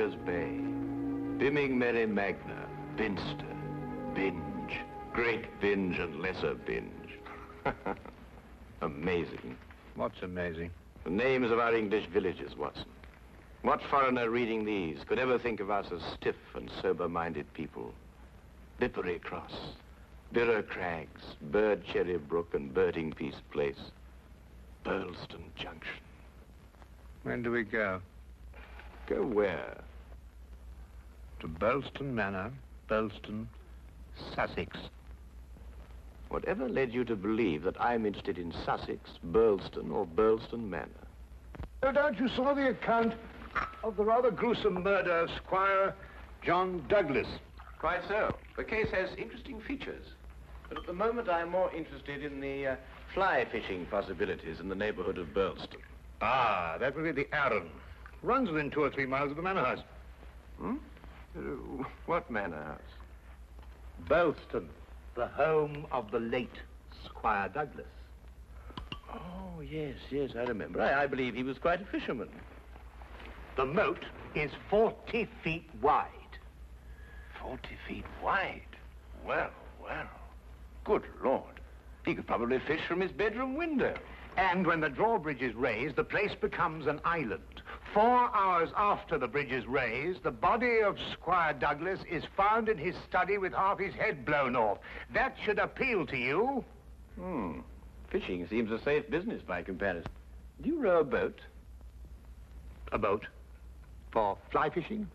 Bowler's Bay, Bimming Merry Magna, Binster, Binge, Great Binge and Lesser Binge. Amazing. What's amazing? The names of our English villages, Watson. What foreigner reading these could ever think of us as stiff and sober-minded people? Bippery Cross, Birrer Crags, Bird Cherry Brook and Birding Peace Place, Burlston Junction. When do we go? Go where? To Burlston Manor, Burlston, Sussex. Whatever led you to believe that I'm interested in Sussex, Burlston, or Burlston Manor? No doubt you saw the account of the rather gruesome murder of Squire John Douglas. Quite so. The case has interesting features. But at the moment, I'm more interested in the fly fishing possibilities in the neighborhood of Burlston. Ah, that would be the Arun. Runs within 2 or 3 miles of the manor house. Hmm? What manor house? Burlston, the home of the late Squire Douglas. Oh, yes, I remember. I believe he was quite a fisherman. The moat is 40 feet wide. 40 feet wide? Well. Good Lord. He could probably fish from his bedroom window. And when the drawbridge is raised, the place becomes an island. 4 hours after the bridge is raised, the body of Squire Douglas is found in his study with half his head blown off. That should appeal to you. Fishing seems a safe business by comparison. Do you row a boat? A boat? For fly fishing?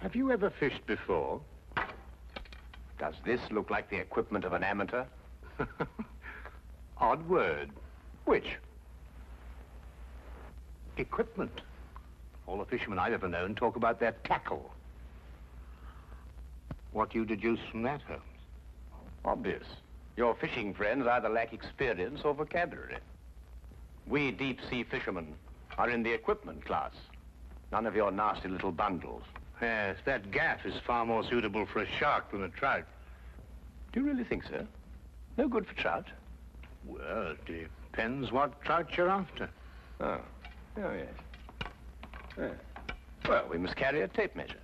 Have you ever fished before? Does this look like the equipment of an amateur? Odd word. Which? Equipment. All the fishermen I've ever known talk about their tackle. What do you deduce from that, Holmes? Obvious. Your fishing friends either lack experience or vocabulary. We deep-sea fishermen are in the equipment class. None of your nasty little bundles. Yes, that gaff is far more suitable for a shark than a trout. Do you really think so? No good for trout? Well, it depends what trout you're after. Oh yes. Well, we must carry a tape measure.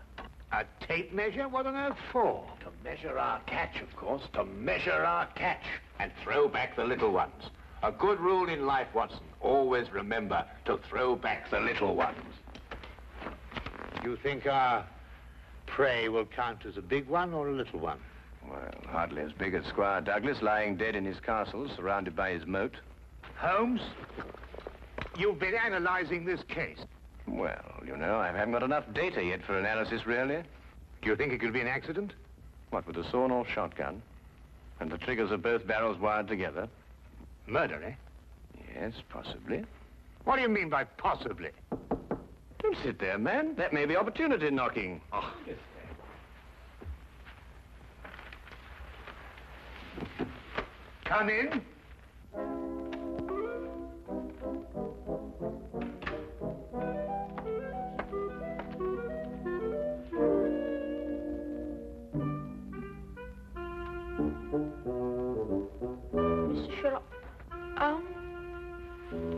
A tape measure? What on earth for? To measure our catch, of course. To measure our catch and throw back the little ones. A good rule in life, Watson. Always remember to throw back the little ones. You think our prey will count as a big one or a little one? Well, hardly as big as Squire Douglas, lying dead in his castle, surrounded by his moat. Holmes, you've been analyzing this case. Well, you know, I haven't got enough data yet for analysis, really. Do you think it could be an accident? What, with a sawn-off shotgun? And the triggers of both barrels wired together? Murder, eh? Yes, possibly. What do you mean by possibly? Don't sit there, man. That may be opportunity knocking. Oh. Come in. Mr. Sherlock Holmes?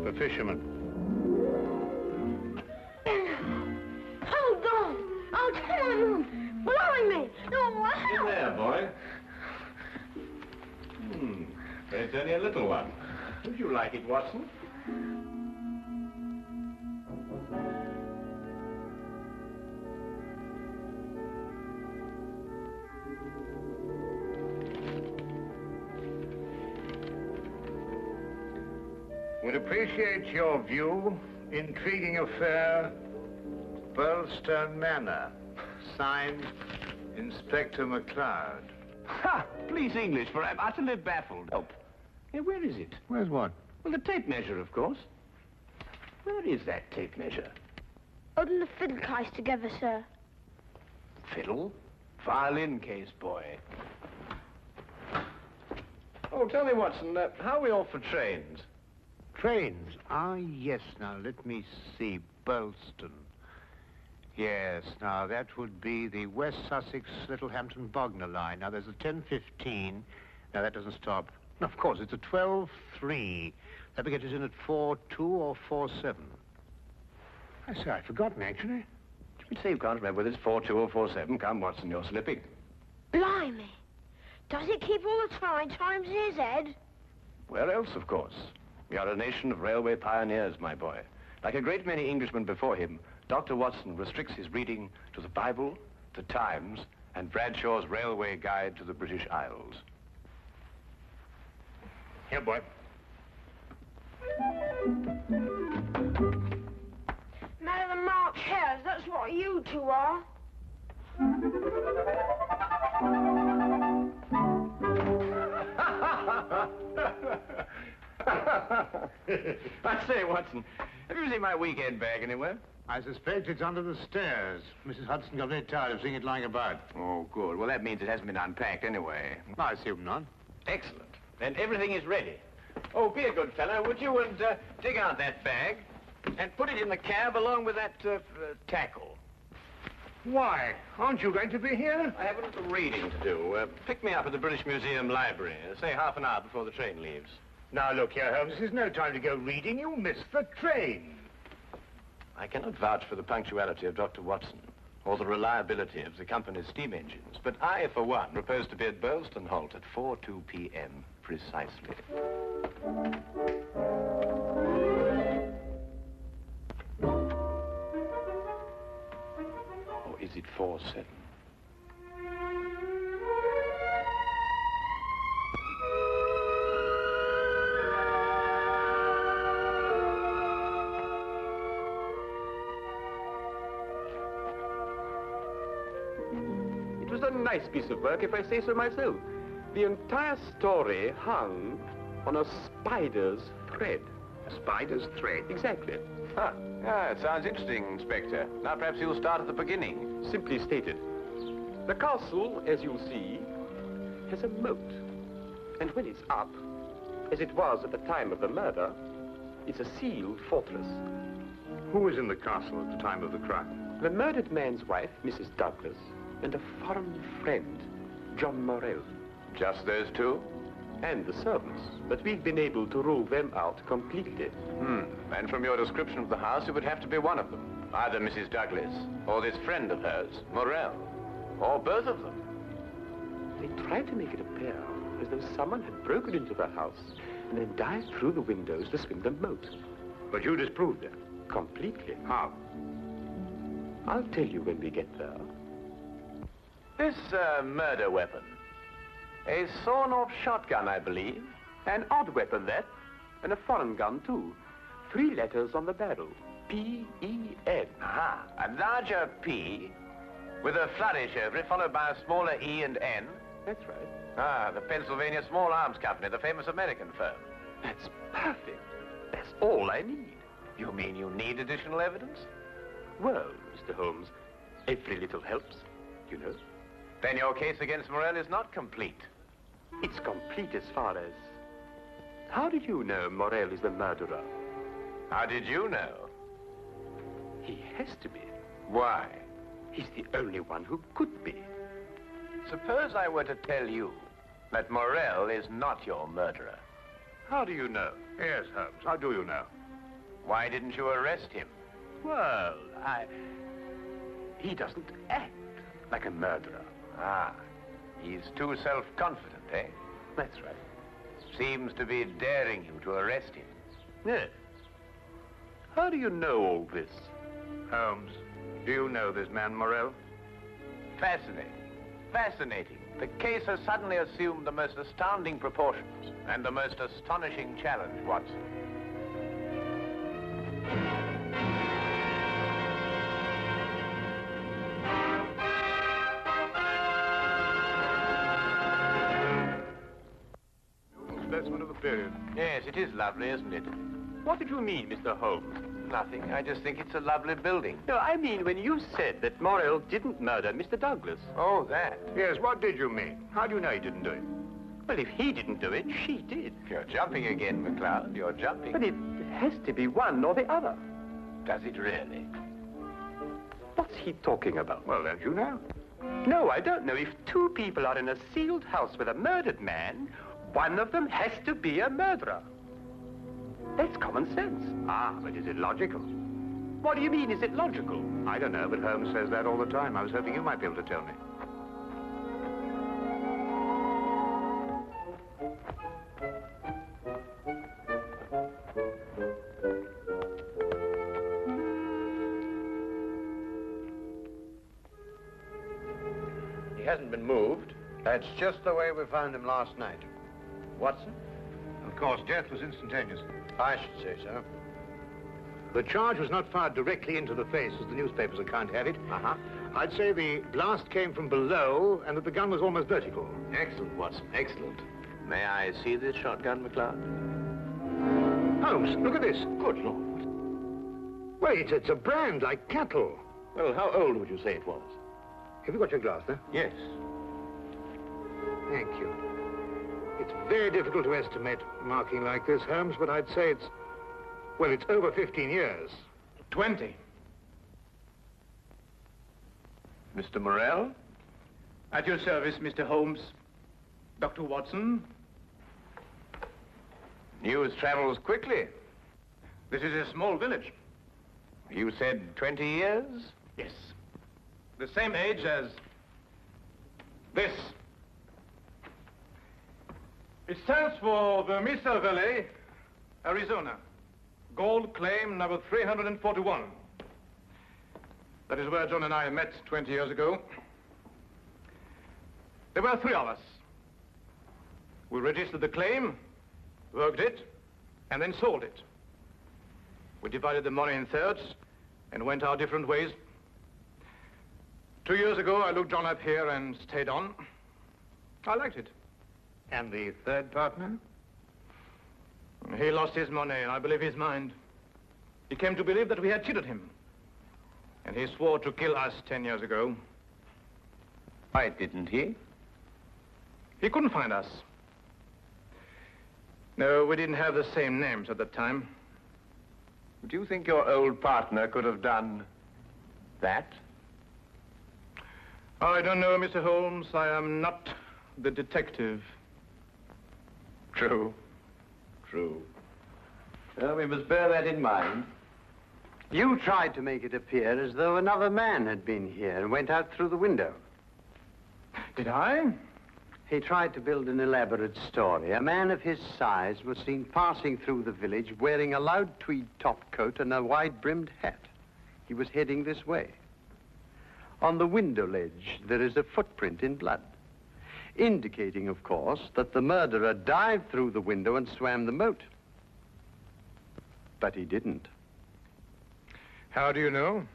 The fisherman. Hold on! Oh, come on! Blowing me! No, In there, boy. But it's only a little one. Would you like it, Watson? Would appreciate your view. Intriguing affair, Burlston Manor. Signed, Inspector McLeod. Ha! Please, English, for I'm utterly baffled. Help. Hey, where is it? Where's what? Well, the tape measure, of course. Where is that tape measure? Holding the fiddle case together, sir. Fiddle? Violin case, boy. Oh, tell me, Watson, how are we off for trains? Trains? Ah, yes. Now, let me see. Burlston. Yes, now, that would be the West Sussex Littlehampton Bognor line. Now, there's a 10:15. Now, that doesn't stop. Of course, it's a 12:3. That will get us in at 4:2 or 4:7. I say, I'd forgotten, actually. You'd say you can't remember whether it's 42 or 47. Come, Watson, you're slipping. Blimey. Does it keep all the times in his head? Where else, of course? We are a nation of railway pioneers, my boy. Like a great many Englishmen before him, Dr. Watson restricts his reading to the Bible, the Times, and Bradshaw's Railway Guide to the British Isles. Here, boy. Man of the March Hares, that's what you two are. I say, Watson, have you seen my weekend bag anywhere? I suspect it's under the stairs. Mrs. Hudson got very tired of seeing it lying about. Oh, good. Well, that means it hasn't been unpacked anyway. I assume not. Excellent. Then everything is ready. Oh, be a good fellow, would you, and dig out that bag and put it in the cab along with that tackle. Why? Aren't you going to be here? I have a little reading to do. Pick me up at the British Museum Library, say half an hour before the train leaves. Now, look here, Holmes. This is no time to go reading. You'll miss the train. I cannot vouch for the punctuality of Dr. Watson or the reliability of the company's steam engines, but I, for one, propose to be at Burleston Halt at 4:02 p.m. precisely. Or is it 4:07? It was a nice piece of work, if I say so myself. The entire story hung on a spider's thread. A spider's thread? Exactly. Huh. Yeah, it sounds interesting, Inspector. Now perhaps you'll start at the beginning. Simply stated, the castle, as you'll see, has a moat. And when it's up, as it was at the time of the murder, it's a sealed fortress. Who was in the castle at the time of the crime? The murdered man's wife, Mrs. Douglas, and a foreign friend, John Morell. Just those two? And the servants, but we've been able to rule them out completely. And from your description of the house, it would have to be one of them. Either Mrs. Douglas, or this friend of hers, Morell, or both of them. They tried to make it appear as though someone had broken into the house and then dived through the windows to swim the moat. But you disproved it. Completely. How? I'll tell you when we get there. This murder weapon, a sawn-off shotgun, I believe. An odd weapon, that. And a foreign gun, too. 3 letters on the barrel. P-E-N. Aha, a larger P with a flourish over it, followed by a smaller E and N. That's right. Ah, the Pennsylvania Small Arms Company, the famous American firm. That's perfect. That's all I need. You mean you need additional evidence? Well, Mr. Holmes, every little helps, you know. Then your case against Morell is not complete. It's complete as far as... How did you know Morell is the murderer? How did you know? He has to be. Why? He's the only one who could be. Suppose I were to tell you that Morell is not your murderer. How do you know? Yes, Holmes. How do you know? Why didn't you arrest him? Well, He doesn't act like a murderer. Ah, he's too self-confident, eh? That's right. Seems to be daring you to arrest him. Yes. How do you know all this? Holmes, do you know this man Morell? Fascinating. Fascinating. The case has suddenly assumed the most astounding proportions and the most astonishing challenge, Watson. Specimen of the period. Yes, it is lovely, isn't it? What did you mean, Mr. Holmes? Nothing. I just think it's a lovely building. No, I mean when you said that Morell didn't murder Mr. Douglas. Oh, that. Yes, what did you mean? How do you know he didn't do it? Well, if he didn't do it, she did. You're jumping again, McCloud. You're jumping. But it has to be one or the other. Does it really? What's he talking about? Well, don't you know? No, I don't know. If 2 people are in a sealed house with a murdered man, one of them has to be a murderer. That's common sense. Ah, but is it logical? What do you mean? Is it logical? I don't know, but Holmes says that all the time. I was hoping you might be able to tell me. He hasn't been moved. That's just the way we found him last night. Watson? Of course, death was instantaneous. I should say so. The charge was not fired directly into the face, as the newspapers account have it. Uh-huh. I'd say the blast came from below and that the gun was almost vertical. Excellent, Watson, excellent. May I see this shotgun, McLeod? Holmes, look at this. Good Lord. Wait, it's a brand like cattle. Well, how old would you say it was? Have you got your glass there? Yes. Thank you. It's very difficult to estimate marking like this, Holmes, but I'd say it's over 15 years. 20. Mr. Morrell? At your service, Mr. Holmes. Dr. Watson. News travels quickly. This is a small village. You said 20 years? Yes. The same age as this. It stands for the Mesa Valley, Arizona. Gold claim number 341. That is where John and I met 20 years ago. There were 3 of us. We registered the claim, worked it, and then sold it. We divided the money in thirds and went our different ways. 2 years ago, I looked John up here and stayed on. I liked it. And the third partner? He lost his money, and I believe his mind. He came to believe that we had cheated him. And he swore to kill us 10 years ago. Why didn't he? He couldn't find us. No, we didn't have the same names at the time. Do you think your old partner could have done that? I don't know, Mr. Holmes. I am not the detective. True. True. Well, we must bear that in mind. You tried to make it appear as though another man had been here and went out through the window. Did I? He tried to build an elaborate story. A man of his size was seen passing through the village wearing a loud tweed topcoat and a wide-brimmed hat. He was heading this way. On the window ledge, there is a footprint in blood, indicating, of course, that the murderer dived through the window and swam the moat. But he didn't. How do you know?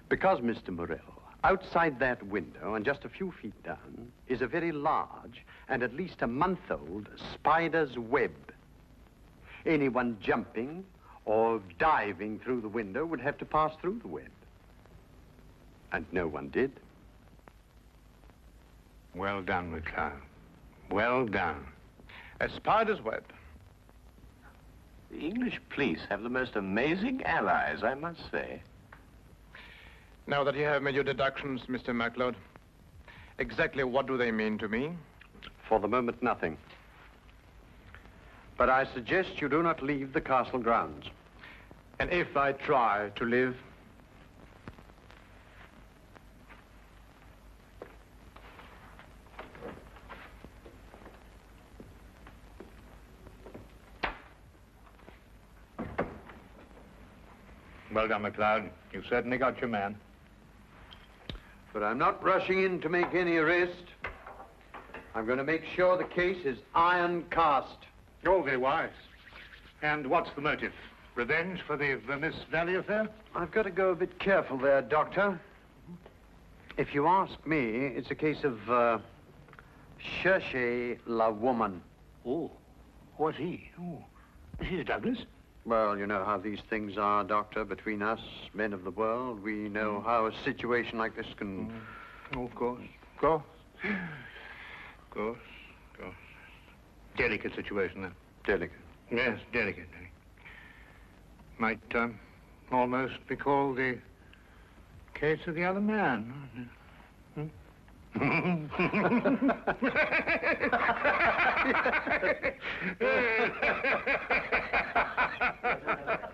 Because, Mr. Morrell, outside that window and just a few feet down is a very large and at least a month-old spider's web. Anyone jumping or diving through the window would have to pass through the web. And no one did. Well done, McLeod. Well done. A spider's web. The English police have the most amazing allies, I must say. Now that you have made your deductions, Mr. MacLeod, exactly what do they mean to me? For the moment, nothing. But I suggest you do not leave the castle grounds. And if I try to live? Well done, McLeod. You've certainly got your man. But I'm not rushing in to make any arrest. I'm going to make sure the case is iron cast. Oh, very wise. And what's the motive? Revenge for the Vermis Valley affair? I've got to go a bit careful there, Doctor. If you ask me, it's a case of, cherchez la woman. Oh, what's he? Oh, he's Douglas. Well, you know how these things are, Doctor, between us, men of the world. We know how a situation like this can... Oh, of course. Of course. Of course. Of course. Delicate situation, then. Delicate. Yes, delicate. Might almost be called the case of the other man. Hmm?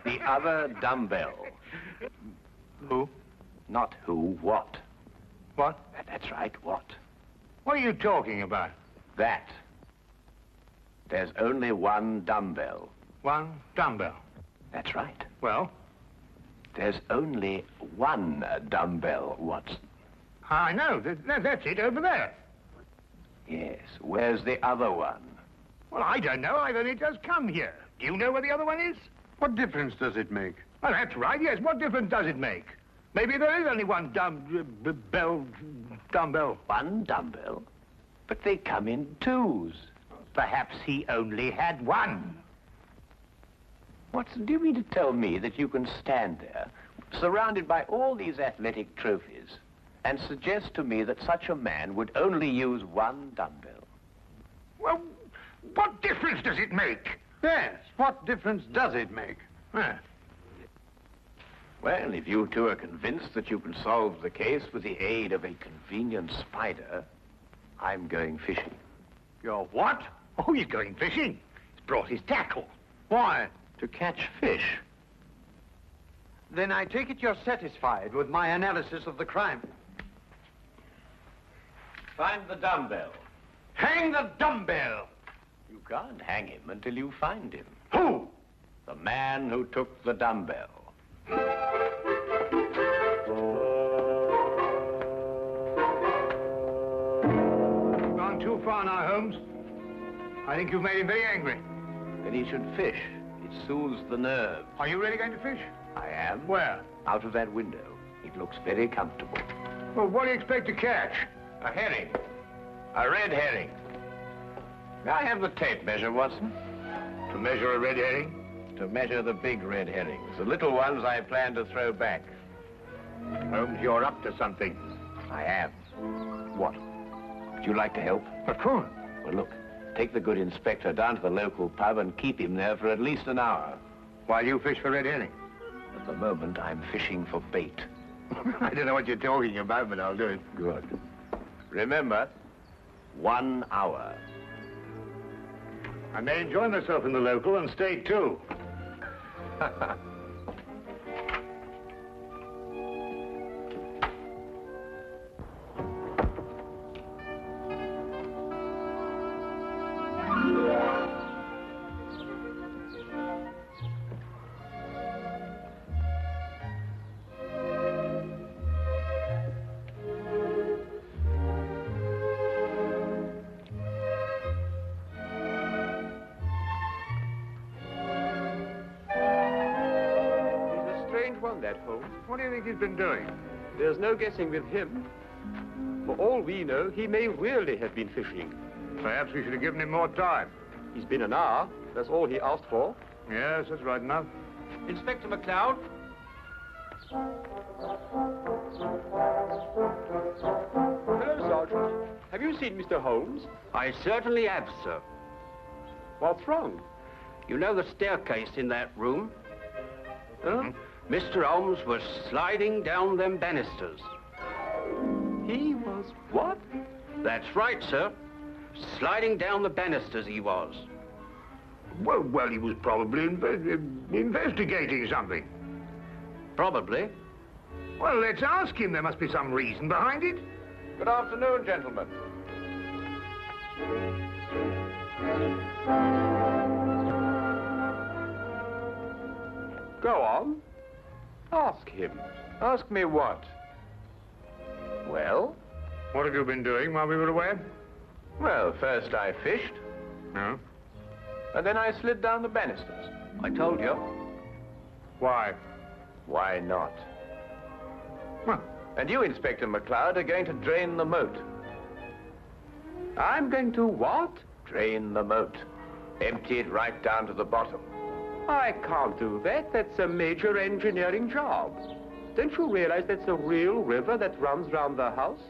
The other dumbbell. Who? Not who, what. What? That's right, what? What are you talking about? That. There's only one dumbbell. One dumbbell. That's right. Well? There's only one dumbbell, Watson. I know. That's it over there. Yes. Where's the other one? Well, I don't know. I've only just come here. Do you know where the other one is? What difference does it make? Well, that's right, yes. What difference does it make? Maybe there is only one dumbbell. One dumbbell? But they come in twos. Perhaps he only had one. Watson, do you mean to tell me that you can stand there, surrounded by all these athletic trophies, and suggest to me that such a man would only use one dumbbell? Well, what difference does it make? Yes, what difference does it make? Well, if you two are convinced that you can solve the case with the aid of a convenient spider, I'm going fishing. You're what? Oh, he's going fishing. He's brought his tackle. Why? To catch fish. Then I take it you're satisfied with my analysis of the crime. Find the dumbbell. Hang the dumbbell! You can't hang him until you find him. Who? The man who took the dumbbell. You've gone too far now, Holmes. I think you've made him very angry. Then he should fish. It soothes the nerves. Are you really going to fish? I am. Where? Out of that window. It looks very comfortable. Well, what do you expect to catch? A herring. A red herring. May I have the tape measure, Watson? To measure a red herring? To measure the big red herrings. The little ones I plan to throw back. Holmes, you're up to something. I am. What? Would you like to help? Of course. Well, look. Take the good inspector down to the local pub and keep him there for at least an hour. While you fish for red herring? At the moment, I'm fishing for bait. I don't know what you're talking about, but I'll do it. Good. Remember, 1 hour. I may enjoy myself in the local and stay too. That Holmes. What do you think he's been doing? There's no guessing with him. For all we know, he may really have been fishing. Perhaps we should have given him more time. He's been an hour. That's all he asked for. Yes, that's right enough. Inspector McLeod? Hello, Sergeant. Have you seen Mr. Holmes? I certainly have, sir. What's wrong? You know the staircase in that room? Huh? Mr. Holmes was sliding down them banisters. He was what? That's right, sir. Sliding down the banisters he was. Well, he was probably investigating something. Probably. Well, let's ask him. There must be some reason behind it. Good afternoon, gentlemen. Go on. Ask him. Ask me what? Well? What have you been doing while we were away? Well, first I fished, No. and then I slid down the banisters. I told you. Why? Why not? Well, And you, Inspector McLeod, are going to drain the moat. I'm going to what? Drain the moat. Empty it right down to the bottom. I can't do that. That's a major engineering job. Don't you realize that's a real river that runs round the house?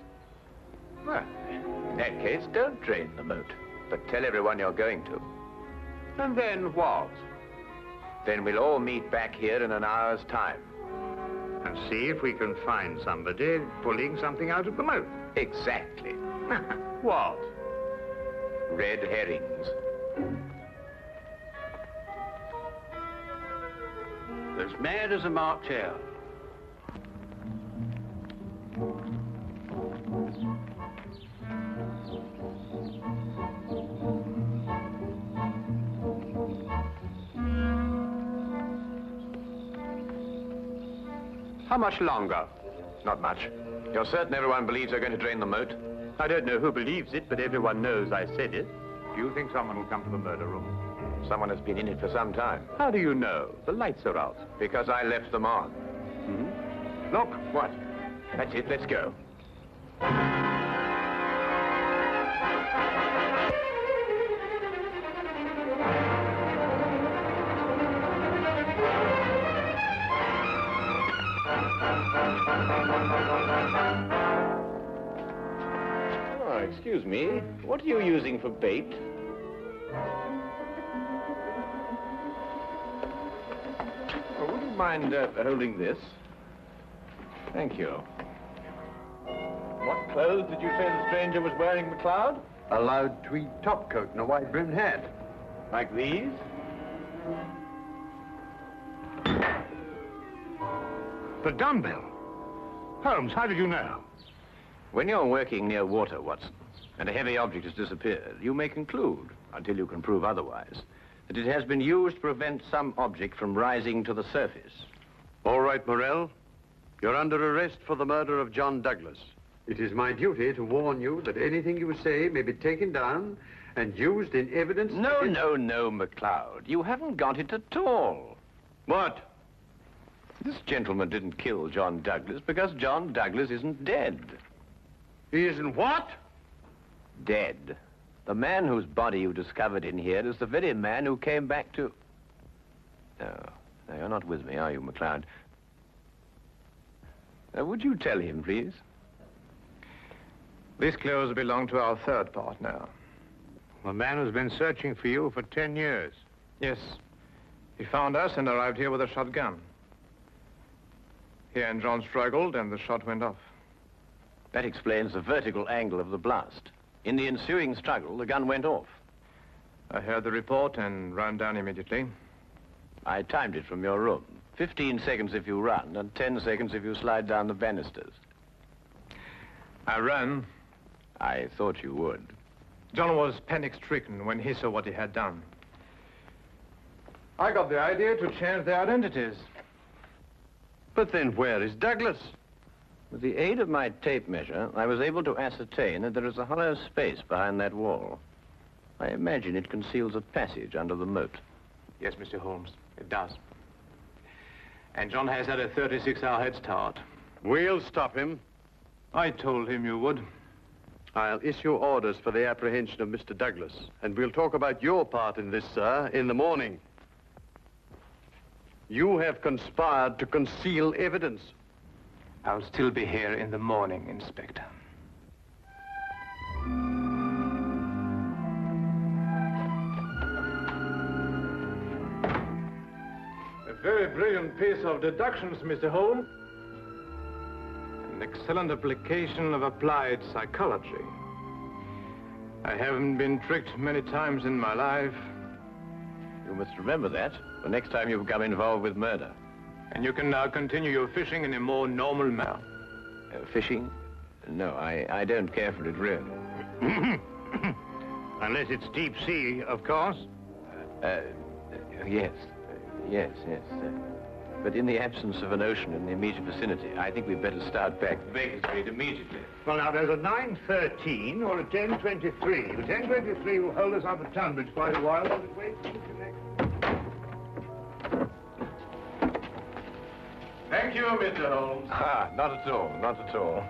Well, in that case, don't drain the moat, but tell everyone you're going to. And then what? Then we'll all meet back here in an hour's time. and see if we can find somebody pulling something out of the moat. Exactly. What? Red herrings. As mad as a March hare. How much longer? Not much. You're certain everyone believes they're going to drain the moat? I don't know who believes it, but everyone knows I said it. Do you think someone will come to the murder room? Someone has been in it for some time. How do you know? The lights are out. Because I left them on. Look, what? That's it, let's go. Oh, excuse me. What are you using for bait? Oh, would you mind holding this? Thank you. What clothes did you say the stranger was wearing, McLeod? A loud tweed topcoat and a wide-brimmed hat. Like these? The dumbbell. Holmes, how did you know? When you're working near water, Watson, and a heavy object has disappeared, you may conclude, until you can prove otherwise, that it has been used to prevent some object from rising to the surface. All right, Morrell. You're under arrest for the murder of John Douglas. It is my duty to warn you that anything you say may be taken down and used in evidence... No, McLeod. You haven't got it at all. What? This gentleman didn't kill John Douglas because John Douglas isn't dead. He isn't what? Dead. The man whose body you discovered in here is the very man who came back to... No, you're not with me, are you, McLeod? Would you tell him, please? These clothes belong to our third partner. The man who's been searching for you for 10 years. Yes. He found us and arrived here with a shotgun. He and John struggled, and the shot went off. That explains the vertical angle of the blast. In the ensuing struggle, the gun went off. I heard the report and ran down immediately. I timed it from your room. 15 seconds if you run, and 10 seconds if you slide down the banisters. I ran. I thought you would. John was panic-stricken when he saw what he had done. I got the idea to change their identities. But then where is Douglas? With the aid of my tape measure, I was able to ascertain that there is a hollow space behind that wall. I imagine it conceals a passage under the moat. Yes, Mr. Holmes, it does. And John has had a 36-hour head start. We'll stop him. I told him you would. I'll issue orders for the apprehension of Mr. Douglas, and we'll talk about your part in this, sir, in the morning. You have conspired to conceal evidence. I'll still be here in the morning, Inspector. A very brilliant piece of deductions, Mr. Holmes. An excellent application of applied psychology. I haven't been tricked many times in my life. You must remember that the next time you become involved with murder. And you can now continue your fishing in a more normal manner. Fishing? No, I don't care for it, really. Unless it's deep sea, of course. Yes. But in the absence of an ocean in the immediate vicinity, I think we'd better start back to Baker Street immediately. Well, now, there's a 9:13 or a 10:23. The 10:23 will hold us up at Tunbridge quite a while. While it waits to connect. Thank you, Mr. Holmes. Ah, not at all.